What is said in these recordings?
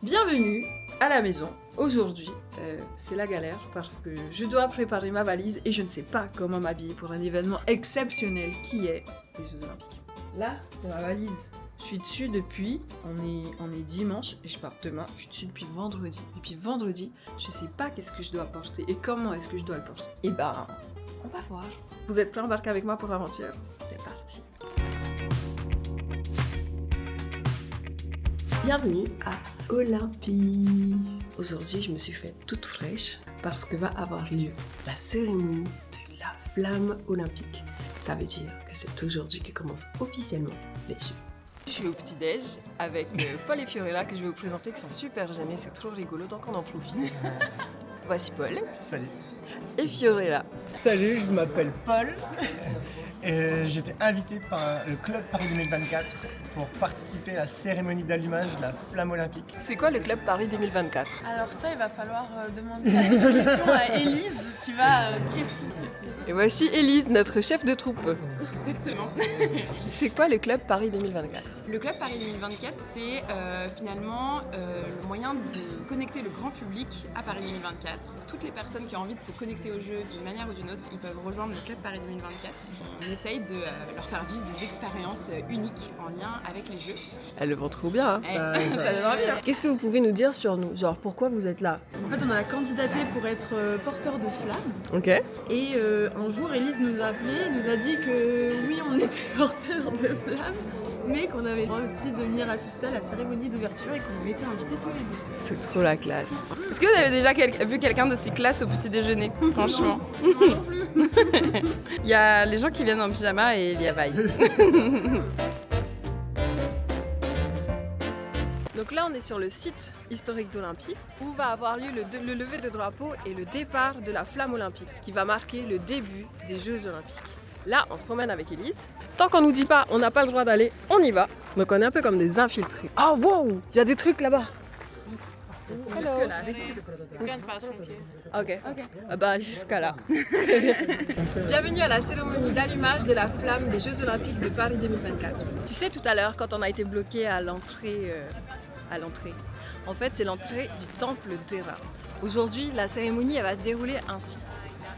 Bienvenue à la maison. Aujourd'hui, c'est la galère parce que je dois préparer ma valise et je ne sais pas comment m'habiller pour un événement exceptionnel qui est les Jeux Olympiques. Là, c'est ma valise. Je suis dessus depuis, on est dimanche et je pars demain. Je suis dessus depuis vendredi. Depuis vendredi, je sais pas qu'est-ce que je dois porter et comment est-ce que je dois le porter. Et ben, on va voir. Vous êtes prêts à embarquer avec moi pour l'aventure? C'est parti. Bienvenue à Olympie. Aujourd'hui, je me suis faite toute fraîche parce que va avoir lieu la cérémonie de la flamme olympique. Ça veut dire que c'est aujourd'hui que commencent officiellement les Jeux. Je suis au petit-déj avec Paul et Fiorella que je vais vous présenter qui sont super gênés, c'est trop rigolo donc on en profite. Voici Paul. Salut. Et Fiorella. Salut, je m'appelle Paul. J'ai été invité par le Club Paris 2024 pour participer à la cérémonie d'allumage de la flamme olympique. C'est quoi le Club Paris 2024? Alors ça, il va falloir demander la définition à Élise qui va préciser ce que c'est. Et voici Élise, notre chef de troupe. Exactement. C'est quoi le Club Paris 2024? Le Club Paris 2024, c'est finalement le moyen de connecter le grand public à Paris 2024. Toutes les personnes qui ont envie de se connecter au jeu d'une manière ou d'une autre, ils peuvent rejoindre le Club Paris 2024. On essaye de leur faire vivre des expériences uniques en lien avec les jeux. Elles le vont trop bien. Ça donne envie. Qu'est-ce que vous pouvez nous dire sur nous? Genre, pourquoi vous êtes là? En fait, on a candidaté pour être porteur de flammes. Ok. Et un jour, Élise nous a appelé, nous a dit que oui, on était porteur de flammes, mais qu'on avait le droit aussi de venir assister à la cérémonie d'ouverture et qu'on était invités tous les deux. C'est trop la classe. Est-ce que vous avez déjà vu quelqu'un d'aussi classe au petit déjeuner? Franchement. Non plus. Il y a les gens qui viennent en pyjama et il y a Vaille. Donc là, on est sur le site historique d'Olympie où va avoir lieu le lever de drapeau et le départ de la flamme olympique qui va marquer le début des Jeux Olympiques. Là, on se promène avec Élise. Tant qu'on nous dit pas, on n'a pas le droit d'aller, on y va. Donc on est un peu comme des infiltrés. Ah wow, il y a des trucs là-bas. Hello. Ok. Ah bah jusqu'à là. Bienvenue à la cérémonie d'allumage de la flamme des Jeux Olympiques de Paris 2024. Tu sais, tout à l'heure, quand on a été bloqué à l'entrée, en fait, c'est l'entrée du temple d'Héra. Aujourd'hui, la cérémonie elle va se dérouler ainsi.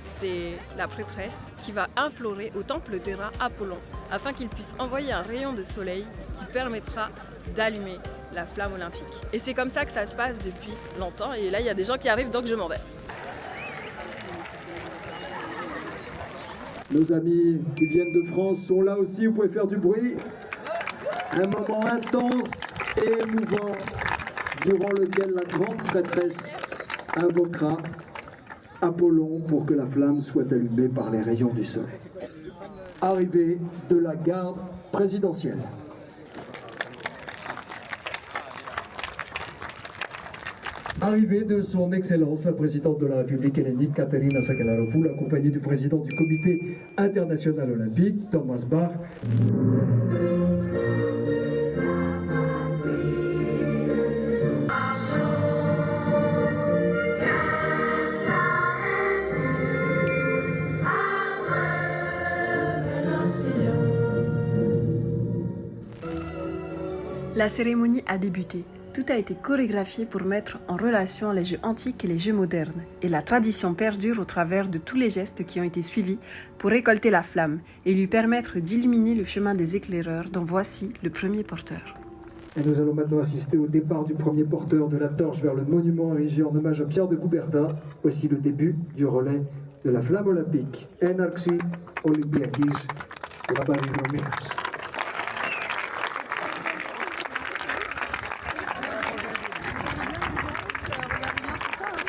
C'est la prêtresse qui va implorer au temple d'Héra Apollon afin qu'il puisse envoyer un rayon de soleil qui permettra d'allumer la flamme olympique. Et c'est comme ça que ça se passe depuis longtemps. Et là, il y a des gens qui arrivent, donc je m'en vais. Nos amis qui viennent de France sont là aussi, vous pouvez faire du bruit. Un moment intense et émouvant durant lequel la grande prêtresse invoquera Apollon pour que la flamme soit allumée par les rayons du soleil. Arrivée de la garde présidentielle. Arrivée de son Excellence, la présidente de la République hellénique, Katerina Sakellaropoulou, accompagnée du président du Comité international olympique, Thomas Bach. La cérémonie a débuté. Tout a été chorégraphié pour mettre en relation les jeux antiques et les jeux modernes. Et la tradition perdure au travers de tous les gestes qui ont été suivis pour récolter la flamme et lui permettre d'illuminer le chemin des éclaireurs dont voici le premier porteur. Et nous allons maintenant assister au départ du premier porteur de la torche vers le monument érigé en hommage à Pierre de Coubertin. Voici le début du relais de la flamme olympique. Enarxi Olympiakis Rabarinomias.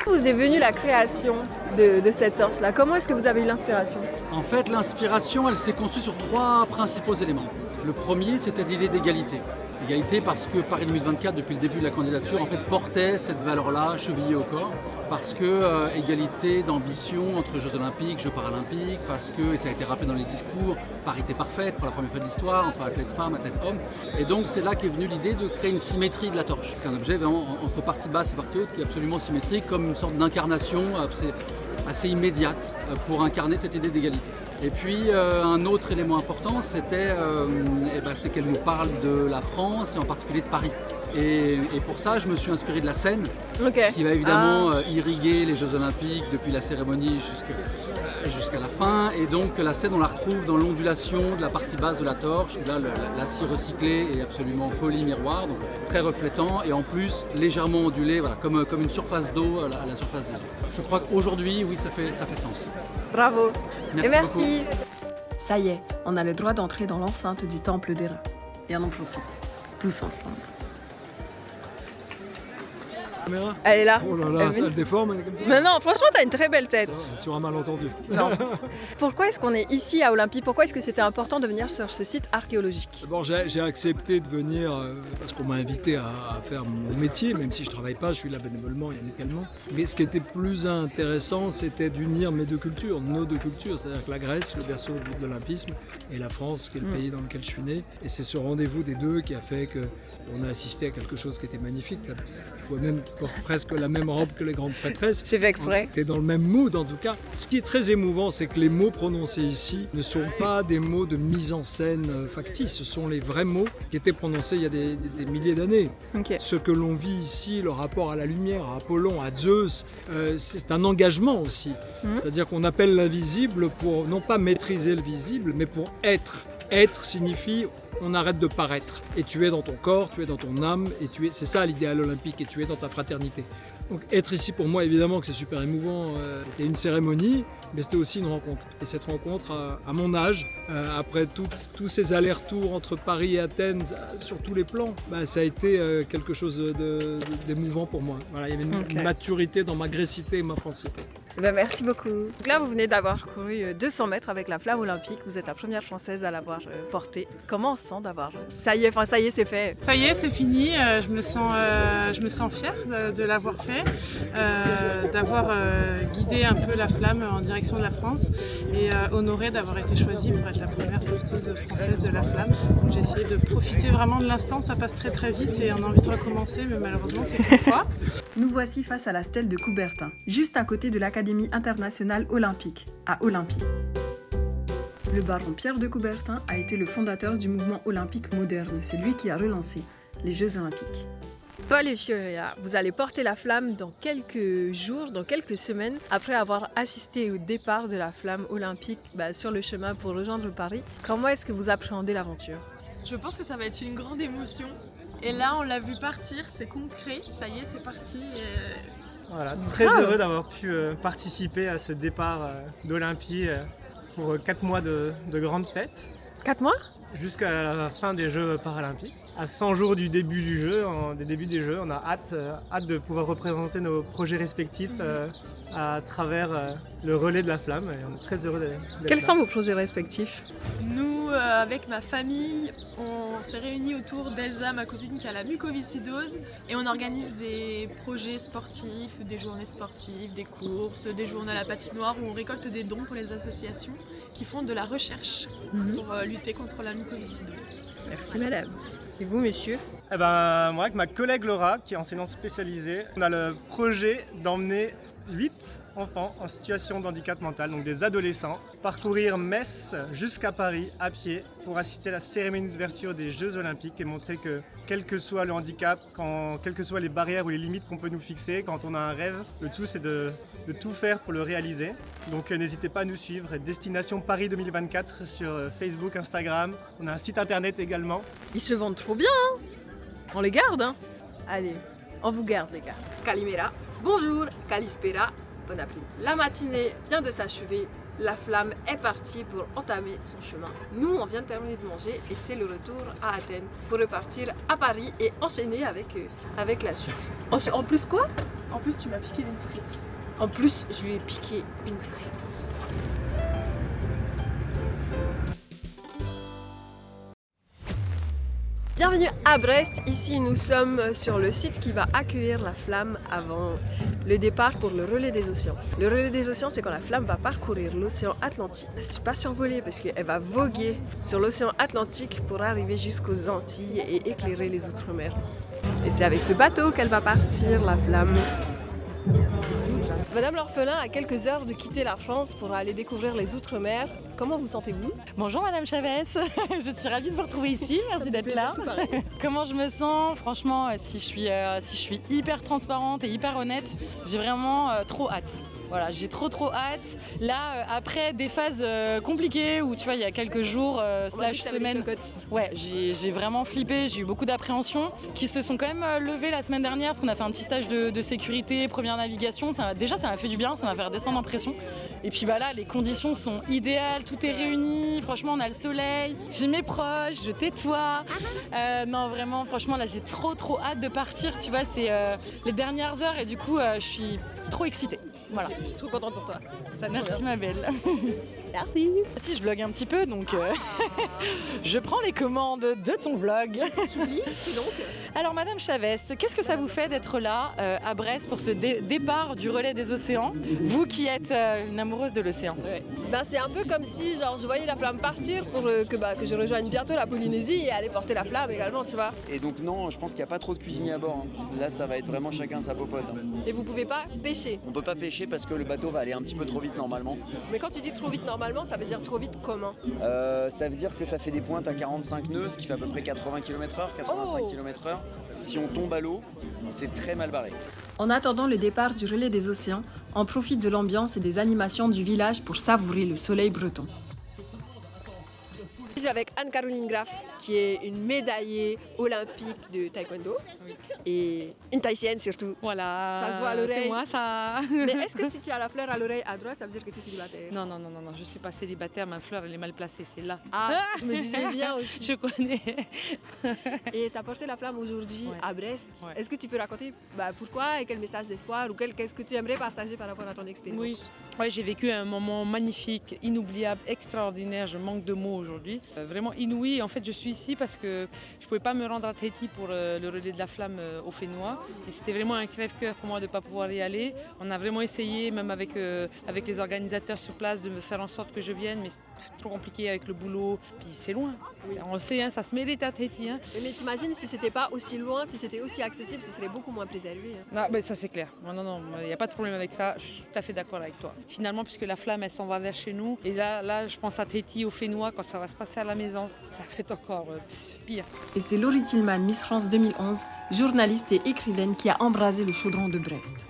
Vous est venue la création de cette torche-là? Comment est-ce que vous avez eu l'inspiration? En fait, l'inspiration, elle s'est construite sur trois principaux éléments. Le premier, c'était l'idée d'égalité. Égalité parce que Paris 2024, depuis le début de la candidature, en fait, portait cette valeur-là chevillée au corps. Parce que égalité d'ambition entre Jeux Olympiques, Jeux Paralympiques, parce que, et ça a été rappelé dans les discours, parité parfaite pour la première fois de l'histoire, entre athlètes femmes, athlètes hommes. Et donc, c'est là qu'est venue l'idée de créer une symétrie de la torche. C'est un objet vraiment entre partie basse et partie haute qui est absolument symétrique, comme une sorte d'incarnation assez immédiate pour incarner cette idée d'égalité. Et puis un autre élément important, c'est qu'elle nous parle de la France et en particulier de Paris. Et pour ça, je me suis inspiré de la Seine, Ok. qui va évidemment irriguer les Jeux Olympiques depuis la cérémonie jusqu'à la fin. Et donc la Seine, on la retrouve dans l'ondulation de la partie basse de la torche, où là l'acier recyclé est absolument polymiroir, donc très reflétant et en plus légèrement ondulé, voilà, comme une surface d'eau à la surface des eaux. Je crois qu'aujourd'hui, oui, ça fait sens. Bravo. Merci Et merci. Ça y est, on a le droit d'entrer dans l'enceinte du temple des rats. Et on en profite, tous ensemble. Caméra. Elle est là. Oh là là, ça le déforme, elle est comme ça. Mais non, franchement, t'as une très belle tête. Ça va, sur un malentendu. Non. Pourquoi est-ce qu'on est ici à Olympie? Pourquoi est-ce que c'était important de venir sur ce site archéologique? D'abord, j'ai accepté de venir parce qu'on m'a invité à faire mon métier, même si je ne travaille pas, je suis là bénévolement et amicalement. Mais ce qui était plus intéressant, c'était d'unir mes deux cultures, nos deux cultures, c'est-à-dire que la Grèce, le berceau de l'olympisme, et la France, qui est le pays dans lequel je suis né. Et c'est ce rendez-vous des deux qui a fait qu'on a assisté à quelque chose qui était magnifique. Je vois même presque la même robe que les grandes prêtresses. J'ai fait exprès. T'es dans le même mood en tout cas. Ce qui est très émouvant, c'est que les mots prononcés ici ne sont pas des mots de mise en scène factice. Ce sont les vrais mots qui étaient prononcés il y a des milliers d'années. Ok. Ce que l'on vit ici, le rapport à la lumière, à Apollon, à Zeus, c'est un engagement aussi. C'est-à-dire qu'on appelle l'invisible pour non pas maîtriser le visible, mais pour être. Être signifie on arrête de paraître. Et tu es dans ton corps, tu es dans ton âme, et c'est ça l'idéal olympique, et tu es dans ta fraternité. Donc être ici pour moi, évidemment que c'est super émouvant. C'était une cérémonie, mais c'était aussi une rencontre. Et cette rencontre, à mon âge, après tous ces allers-retours entre Paris et Athènes, sur tous les plans, ça a été quelque chose d'émouvant pour moi. Voilà, il y avait une maturité dans ma grécité et ma francité. Merci beaucoup. Donc là, vous venez d'avoir couru 200 mètres avec la flamme olympique. Vous êtes la première Française à l'avoir portée. Comment on se sent d'avoir... Ça y est, c'est fait. Ça y est, c'est fini. Je me sens fière de l'avoir fait, d'avoir guidé un peu la flamme en direction de la France et honorée d'avoir été choisie pour être la première porteuse française de la flamme. Donc, j'ai essayé de profiter vraiment de l'instant. Ça passe très très vite et on a envie de recommencer, mais malheureusement, c'est qu'une fois. Nous voici face à la stèle de Coubertin, juste à côté de l'Académie internationale olympique, à Olympie. Le baron Pierre de Coubertin a été le fondateur du mouvement olympique moderne. C'est lui qui a relancé les Jeux olympiques. Paul et Fioria, vous allez porter la flamme dans quelques jours, dans quelques semaines, après avoir assisté au départ de la flamme olympique sur le chemin pour rejoindre Paris. Comment est-ce que vous appréhendez l'aventure? Je pense que ça va être une grande émotion. Et là, on l'a vu partir, c'est concret, ça y est, c'est parti. Voilà, très heureux d'avoir pu participer à ce départ d'Olympie pour 4 mois de grandes fêtes. 4 mois? Jusqu'à la fin des Jeux paralympiques. À 100 jours du début du jeu, des débuts des Jeux, on a hâte de pouvoir représenter nos projets respectifs à travers le relais de la flamme. Et on est très heureux d'être là. Quels sont vos projets respectifs? Nous, avec ma famille, on s'est réunis autour d'Elsa, ma cousine, qui a la mucoviscidose. Et on organise des projets sportifs, des journées sportives, des courses, des journées à la patinoire où on récolte des dons pour les associations qui font de la recherche pour lutter contre la mucoviscidose. Merci madame. Et vous, monsieur? Moi, avec ma collègue Laura, qui est enseignante spécialisée, on a le projet d'emmener 8 enfants en situation de handicap mental, donc des adolescents, parcourir Metz jusqu'à Paris à pied pour assister à la cérémonie d'ouverture des Jeux Olympiques et montrer que quel que soit le handicap, quelles que soient les barrières ou les limites qu'on peut nous fixer, quand on a un rêve, le tout c'est de tout faire pour le réaliser. Donc n'hésitez pas à nous suivre, Destination Paris 2024 sur Facebook, Instagram, on a un site internet également. Ils se vendent trop bien, hein. On les garde, hein. Allez, on vous garde les gars. Kalimera, bonjour, Kalispera, bon appétit. La matinée vient de s'achever, la flamme est partie pour entamer son chemin. Nous, on vient de terminer de manger et c'est le retour à Athènes pour repartir à Paris et enchaîner avec la suite. En plus quoi? En plus, tu m'as piqué une frite. En plus, je lui ai piqué une frite. Bienvenue à Brest, ici nous sommes sur le site qui va accueillir la flamme avant le départ pour le relais des océans. Le relais des océans, c'est quand la flamme va parcourir l'océan Atlantique. Je ne suis pas survolée parce qu'elle va voguer sur l'océan Atlantique pour arriver jusqu'aux Antilles et éclairer les Outre-mer. Et c'est avec ce bateau qu'elle va partir, la flamme. Madame l'orphelin a quelques heures de quitter la France pour aller découvrir les Outre-mer. Comment vous sentez-vous? Bonjour Madame Chavez, je suis ravie de vous retrouver ici, merci d'être là. Comment je me sens? Franchement, si je suis hyper transparente et hyper honnête, j'ai vraiment trop hâte. Voilà, j'ai trop hâte. Là, après des phases compliquées où tu vois, il y a quelques jours, slash semaines, ouais, j'ai vraiment flippé, j'ai eu beaucoup d'appréhension qui se sont quand même levées la semaine dernière parce qu'on a fait un petit stage de sécurité, première navigation. Ça m'a fait du bien, ça m'a fait redescendre en pression. Et puis bah là, les conditions sont idéales, tout est réuni. Franchement, on a le soleil, j'ai mes proches, je t'étoie. Non, vraiment, franchement, là, j'ai trop hâte de partir. Tu vois, c'est les dernières heures et du coup, je suis trop excitée. Voilà. Je suis trop contente pour toi. Merci ma belle. Merci. Si je vlogue un petit peu, donc je prends les commandes de ton vlog. Donc. Alors Madame Chavez, qu'est-ce que ça vous fait d'être là à Brest pour ce départ du relais des océans, vous qui êtes une amoureuse de l'océan? Ouais. Ben, c'est un peu comme si genre, je voyais la flamme partir pour que je rejoigne bientôt la Polynésie et aller porter la flamme également, tu vois. Et donc non, je pense qu'il n'y a pas trop de cuisiniers à bord. Là, ça va être vraiment chacun sa popote. Et vous pouvez pas pêcher. On peut pas pêcher parce que le bateau va aller un petit peu trop vite normalement. Mais quand tu dis trop vite normalement, ça veut dire trop vite comment? Ça veut dire que ça fait des pointes à 45 nœuds, ce qui fait à peu près 80 km/h, 85 km/h. Si on tombe à l'eau, c'est très mal barré. En attendant le départ du relais des océans, on profite de l'ambiance et des animations du village pour savourer le soleil breton. Je suis avec Anne-Caroline Graff, qui est une médaillée olympique de taekwondo et une tahitienne surtout. Voilà, Ça se voit à l'oreille. c'est moi ça. Mais est-ce que si tu as la fleur à l'oreille à droite, ça veut dire que tu es célibataire? Non, je suis pas célibataire, ma fleur elle est mal placée, c'est là. Ah, je me disais bien aussi. Je connais. Et tu as porté la flamme aujourd'hui à Brest. Ouais. Est-ce que tu peux raconter pourquoi et quel message d'espoir ou qu'est-ce que tu aimerais partager par rapport à ton expérience? Oui, ouais, j'ai vécu un moment magnifique, inoubliable, extraordinaire, je manque de mots aujourd'hui. Vraiment inouï. En fait, je suis ici parce que je ne pouvais pas me rendre à Tahiti pour le relais de la flamme au Fénois. Et c'était vraiment un crève-cœur pour moi de ne pas pouvoir y aller. On a vraiment essayé, même avec les organisateurs sur place, de me faire en sorte que je vienne, mais c'est trop compliqué avec le boulot. Puis c'est loin. Oui. On le sait, hein, ça se mérite à Tahiti. Hein. Mais t'imagines si c'était pas aussi loin, si c'était aussi accessible, ce serait beaucoup moins préservé. Hein. Non, ben ça c'est clair. Non, il n'y a pas de problème avec ça. Je suis tout à fait d'accord avec toi. Finalement, puisque la flamme, elle s'en va vers chez nous. Et là, je pense à Tahiti, au Fénois, quand ça va se passer à la maison. Ça va être encore pire. Et c'est Laurie Tillman, Miss France 2011, journaliste et écrivaine qui a embrasé le chaudron de Brest.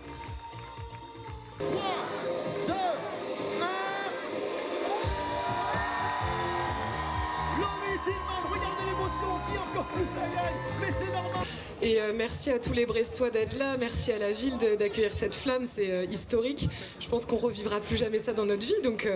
Et merci à tous les Brestois d'être là, merci à la ville d'accueillir cette flamme, c'est historique. Je pense qu'on revivra plus jamais ça dans notre vie, donc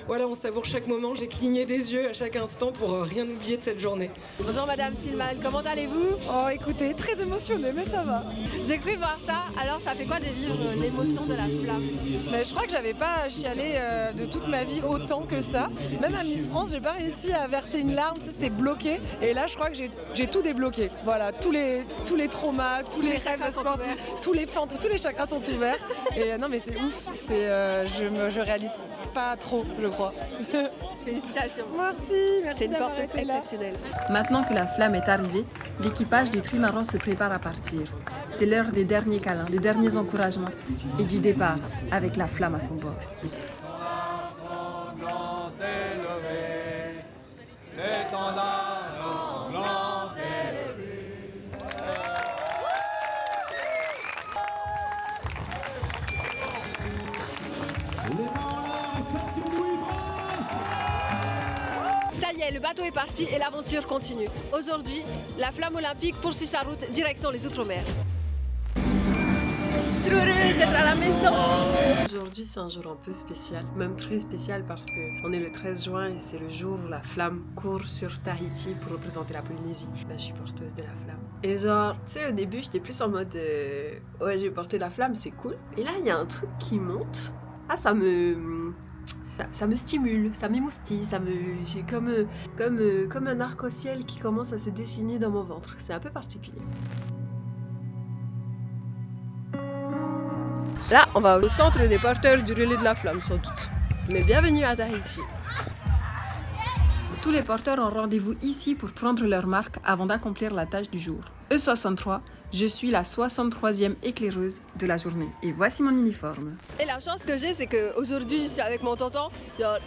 voilà, on savoure chaque moment. J'ai cligné des yeux à chaque instant pour rien oublier de cette journée. Bonjour Madame Tillman, comment allez-vous? Oh écoutez, très émotionnée, mais ça va. J'ai cru voir ça, alors ça fait quoi de vivre l'émotion de la flamme? Mais je crois que j'avais pas chialé de toute ma vie autant que ça. Même à Miss France, j'ai pas réussi à verser une larme, c'était bloqué. Et là, je crois que j'ai tout débloqué. Voilà, tous les traumas, tous les rêves sportifs, tous les chakras sont ouverts. Et non mais c'est ouf, je réalise pas trop, je crois. Félicitations. Merci c'est une porteuse exceptionnelle. Maintenant que la flamme est arrivée, l'équipage du trimaran se prépare à partir. C'est l'heure des derniers câlins, des derniers encouragements et du départ avec la flamme à son bord. Ça y est, le bateau est parti et l'aventure continue. Aujourd'hui, la flamme olympique poursuit sa route direction les Outre-mer. Je suis trop heureuse d'être à la maison. Aujourd'hui, c'est un jour un peu spécial, même très spécial parce qu'on est le 13 juin et c'est le jour où la flamme court sur Tahiti pour représenter la Polynésie. Je suis porteuse de la flamme. Et genre, tu sais, au début, j'étais plus en mode ouais, j'ai porté la flamme, c'est cool. Et là, il y a un truc qui monte. Ah, ça me stimule, ça m'émoustille, j'ai comme un arc-en-ciel qui commence à se dessiner dans mon ventre. C'est un peu particulier. Là, on va au centre des porteurs du relais de la flamme, sans doute. Mais bienvenue à Tahiti. Tous les porteurs ont rendez-vous ici pour prendre leur marque avant d'accomplir la tâche du jour. E63, Je suis la 63e éclaireuse de la journée et voici mon uniforme. Et la chance que j'ai, c'est qu'aujourd'hui, je suis avec mon tonton.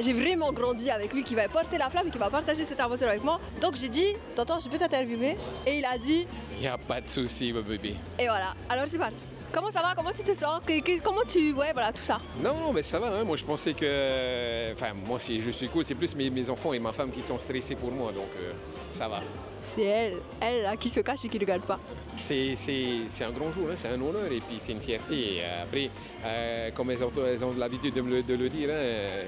J'ai vraiment grandi avec lui, qui va porter la flamme et qui va partager cette aventure avec moi. Donc j'ai dit, tonton, je peux t'interviewer? Et il a dit, il n'y a pas de souci, mon bébé. Et voilà, alors c'est parti. Comment ça va? Comment tu te sens? Comment tu... Ouais, voilà, tout ça. Non, mais ça va. Hein. Moi, je pensais que... Enfin, moi, si je suis cool, c'est plus mes enfants et ma femme qui sont stressés pour moi, donc ça va. C'est elle là, qui se cache et qui ne regarde pas. C'est un grand jour, hein. C'est un honneur et puis c'est une fierté. Et après, comme elles ont l'habitude de le dire, hein,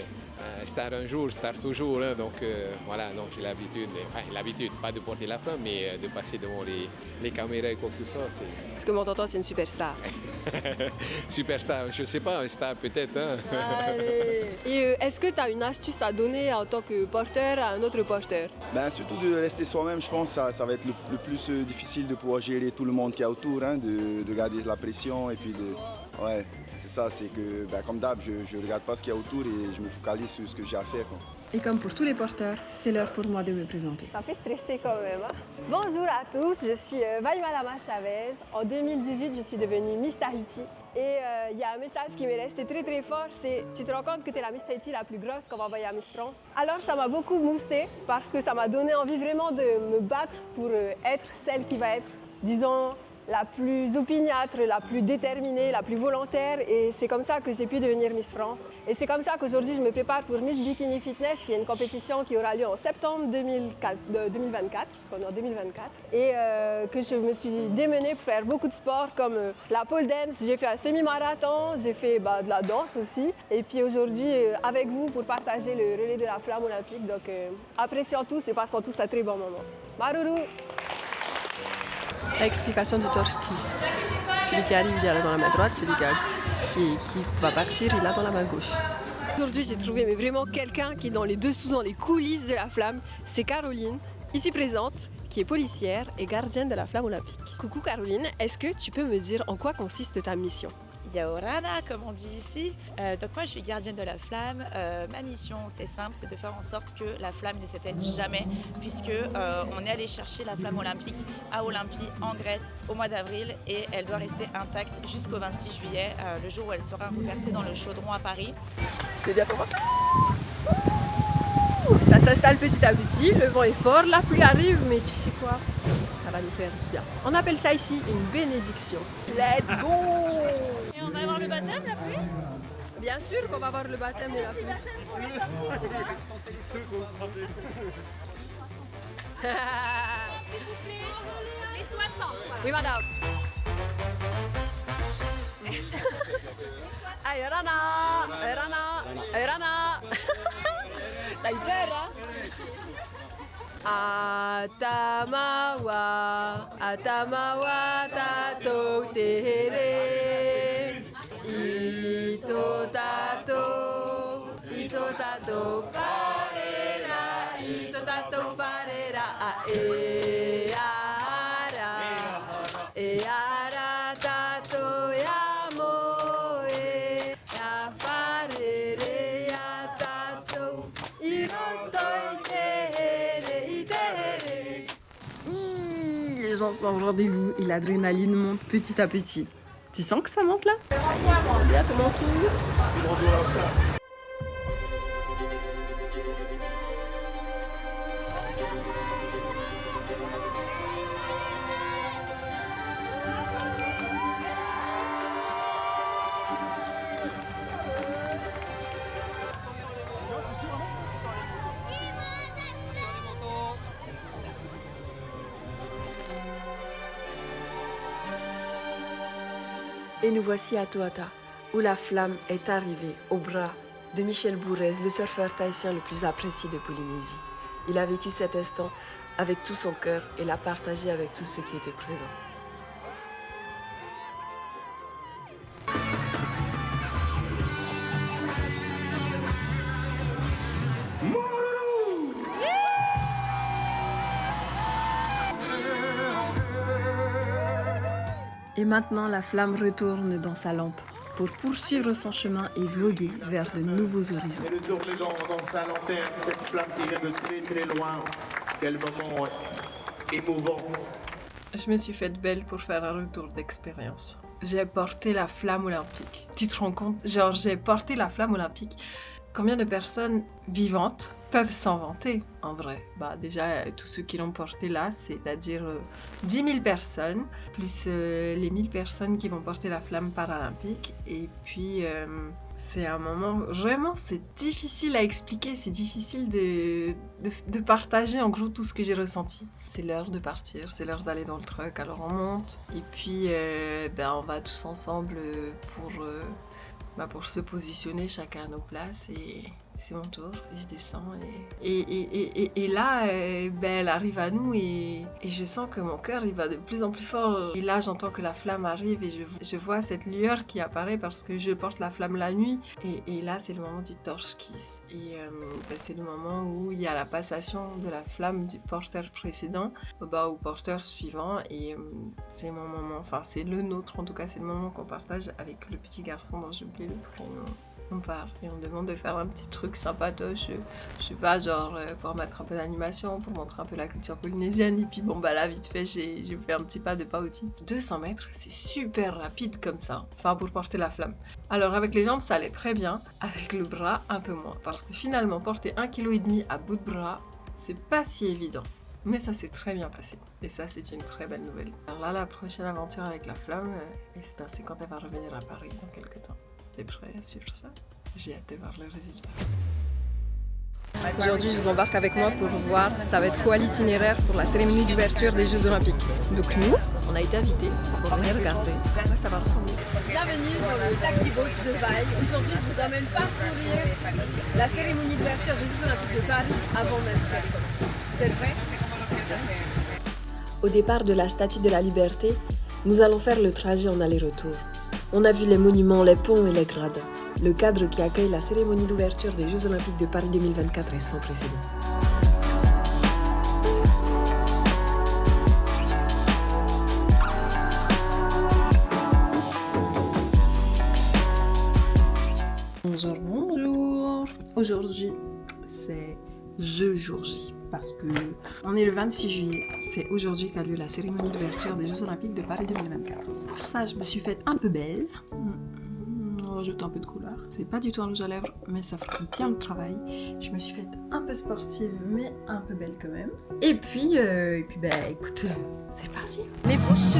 star un jour, star toujours. Hein. Donc voilà, donc j'ai l'habitude, pas de porter la flamme, mais de passer devant les caméras et quoi que ce soit. Parce que mon tonton, c'est une superstar. Superstar, je sais pas, un star peut-être. Hein. Et est-ce que tu as une astuce à donner en tant que porteur à un autre porteur? Surtout de rester soi-même, je pense que ça va être le plus difficile de pouvoir gérer tout le monde qui est autour, hein, de garder la pression et puis de... Ouais, c'est ça, c'est que comme d'hab, je ne regarde pas ce qu'il y a autour et je me focalise sur ce que j'ai à faire. Quoi. Et comme pour tous les porteurs, c'est l'heure pour moi de me présenter. Ça fait stresser quand même. Hein. Bonjour à tous, je suis Vaïmalama Chavez. En 2018, je suis devenue Miss Tahiti. Et il y a un message qui m'est resté très très fort, c'est tu te rends compte que tu es la Miss Tahiti la plus grosse qu'on va envoyer à Miss France. Alors ça m'a beaucoup boosté parce que ça m'a donné envie vraiment de me battre pour être celle qui va être, disons, la plus opiniâtre, la plus déterminée, la plus volontaire et c'est comme ça que j'ai pu devenir Miss France. Et c'est comme ça qu'aujourd'hui je me prépare pour Miss Bikini Fitness qui est une compétition qui aura lieu en septembre 2024, parce qu'on est en 2024 et que je me suis démenée pour faire beaucoup de sports comme la pole dance, j'ai fait un semi-marathon, j'ai fait de la danse aussi et puis aujourd'hui avec vous pour partager le relais de la flamme olympique, donc apprécions tous et passons tous un très bon moment. Maruru! Explication du torse-kiss. Celui qui arrive, il a dans la main droite, celui qui va partir, il a dans la main gauche. Aujourd'hui, j'ai trouvé vraiment quelqu'un qui est dans les dessous, dans les coulisses de la flamme. C'est Caroline, ici présente, qui est policière et gardienne de la flamme olympique. Coucou Caroline, est-ce que tu peux me dire en quoi consiste ta mission? Yaorana, comme on dit ici. Donc moi je suis gardienne de la flamme. Ma mission c'est simple, c'est de faire en sorte que la flamme ne s'éteigne jamais puisque on est allé chercher la flamme olympique à Olympie en Grèce au mois d'avril et elle doit rester intacte jusqu'au 26 juillet, le jour où elle sera reversée dans le chaudron à Paris. C'est bien pour moi. Ça s'installe petit à petit, le vent est fort, la pluie arrive, mais tu sais quoi? Ça va nous faire du bien. On appelle ça ici une bénédiction. Let's go! Et on va avoir le baptême, la pluie? Bien sûr qu'on va avoir le baptême de la pluie. Les 60. Oui, madame. Ayrana. T'as eu peur, hein? Atamawa tato tere. Ito tato farera, eara tato yamo ya farere ya tato iroto itere. Les gens sont au rendez-vous et l'adrénaline monte petit à petit. Tu sens que ça monte là? Bien, tout mon tour. Et nous voici à Toata, où la flamme est arrivée au bras de Michel Bourrez, le surfeur tahitien le plus apprécié de Polynésie. Il a vécu cet instant avec tout son cœur et l'a partagé avec tous ceux qui étaient présents. Et maintenant, la flamme retourne dans sa lampe pour poursuivre son chemin et voguer vers de nouveaux horizons. Elle retourne dans sa lanterne, cette flamme qui vient de très très loin. Quel moment émouvant. Je me suis faite belle pour faire un retour d'expérience. J'ai porté la flamme olympique. Tu te rends compte? Genre, j'ai porté la flamme olympique. Combien de personnes vivantes peuvent s'en vanter, en vrai? Bah déjà, tous ceux qui l'ont porté là, c'est-à-dire 10 000 personnes, plus les 1000 personnes qui vont porter la flamme paralympique. Et puis, c'est un moment, vraiment, c'est difficile à expliquer, c'est difficile de partager en gros tout ce que j'ai ressenti. C'est l'heure de partir, c'est l'heure d'aller dans le truck, alors on monte. Et puis, on va tous ensemble pour se positionner chacun à nos places et c'est mon tour, et je descends et là elle arrive à nous et je sens que mon cœur il va de plus en plus fort et là j'entends que la flamme arrive et je vois cette lueur qui apparaît parce que je porte la flamme la nuit et là c'est le moment du torch kiss et c'est le moment où il y a la passation de la flamme du porteur précédent au porteur suivant et c'est mon moment, enfin c'est le nôtre en tout cas, c'est le moment qu'on partage avec le petit garçon dont j'ai oublié le prénom. On part et on demande de faire un petit truc sympatoche, je sais pas, genre pour mettre un peu d'animation, pour montrer un peu la culture polynésienne et puis là vite fait j'ai fait un petit pas de paoti. 200 mètres c'est super rapide comme ça, enfin pour porter la flamme. Alors avec les jambes ça allait très bien, avec le bras un peu moins, parce que finalement porter 1,5 kg à bout de bras c'est pas si évident. Mais ça s'est très bien passé et ça c'est une très belle nouvelle. Alors là la prochaine aventure avec la flamme, c'est quand elle va revenir à Paris dans quelques temps. T'es prêt à suivre ça? J'ai hâte de voir le résultat. Aujourd'hui, je vous embarque avec moi pour voir, ça va être quoi l'itinéraire pour la cérémonie d'ouverture des Jeux Olympiques. Donc nous, on a été invités pour venir regarder à quoi ça va ressembler. Bienvenue dans le taxi boat de Vaille. Aujourd'hui, je vous emmène parcourir la cérémonie d'ouverture des Jeux Olympiques de Paris avant même qu'elle commence. Vous êtes prêts? Au départ de la Statue de la Liberté, nous allons faire le trajet en aller-retour. On a vu les monuments, les ponts et les grades. Le cadre qui accueille la cérémonie d'ouverture des Jeux Olympiques de Paris 2024 est sans précédent. Bonjour, bonjour. Aujourd'hui, c'est The Jour J. Parce que on est le 26 juillet, c'est aujourd'hui qu'a lieu la cérémonie d'ouverture des Jeux Olympiques de Paris 2024. Pour ça, je me suis faite un peu belle. On rajoute un peu de couleur. C'est pas du tout un rouge à lèvres, mais ça fera bien le travail. Je me suis faite un peu sportive, mais un peu belle quand même. Et puis écoute, c'est parti. Mais pour ce...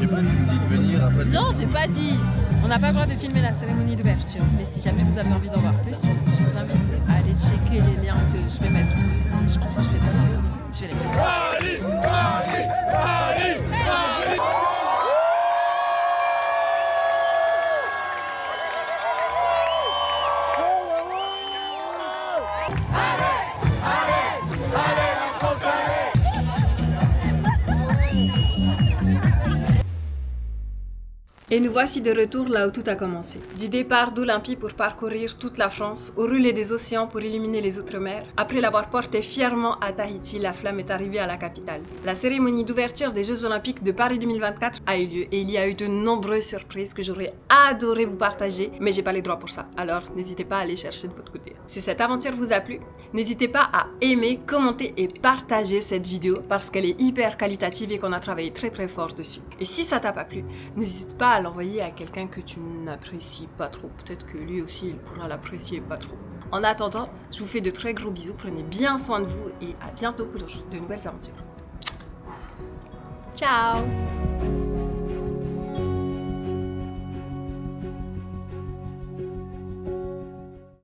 j'ai pas dit de venir après. Non, j'ai pas dit. On n'a pas le droit de filmer la cérémonie d'ouverture. Mais si jamais vous avez envie d'en voir plus, je vous invite à aller checker les liens que je vais mettre. Je pense que je vais les mettre. Allez, allez, allez, allez. Et nous voici de retour là où tout a commencé. Du départ d'Olympie pour parcourir toute la France, au relais des océans pour illuminer les Outre-mer, après l'avoir portée fièrement à Tahiti, la flamme est arrivée à la capitale. La cérémonie d'ouverture des Jeux Olympiques de Paris 2024 a eu lieu et il y a eu de nombreuses surprises que j'aurais adoré vous partager, mais j'ai pas les droits pour ça. Alors n'hésitez pas à aller chercher de votre côté. Si cette aventure vous a plu, n'hésitez pas à aimer, commenter et partager cette vidéo parce qu'elle est hyper qualitative et qu'on a travaillé très très fort dessus. Et si ça t'a pas plu, n'hésite pas à l'envoyer à quelqu'un que tu n'apprécies pas trop. Peut-être que lui aussi, il pourra l'apprécier pas trop. En attendant, je vous fais de très gros bisous. Prenez bien soin de vous et à bientôt pour de nouvelles aventures. Ciao!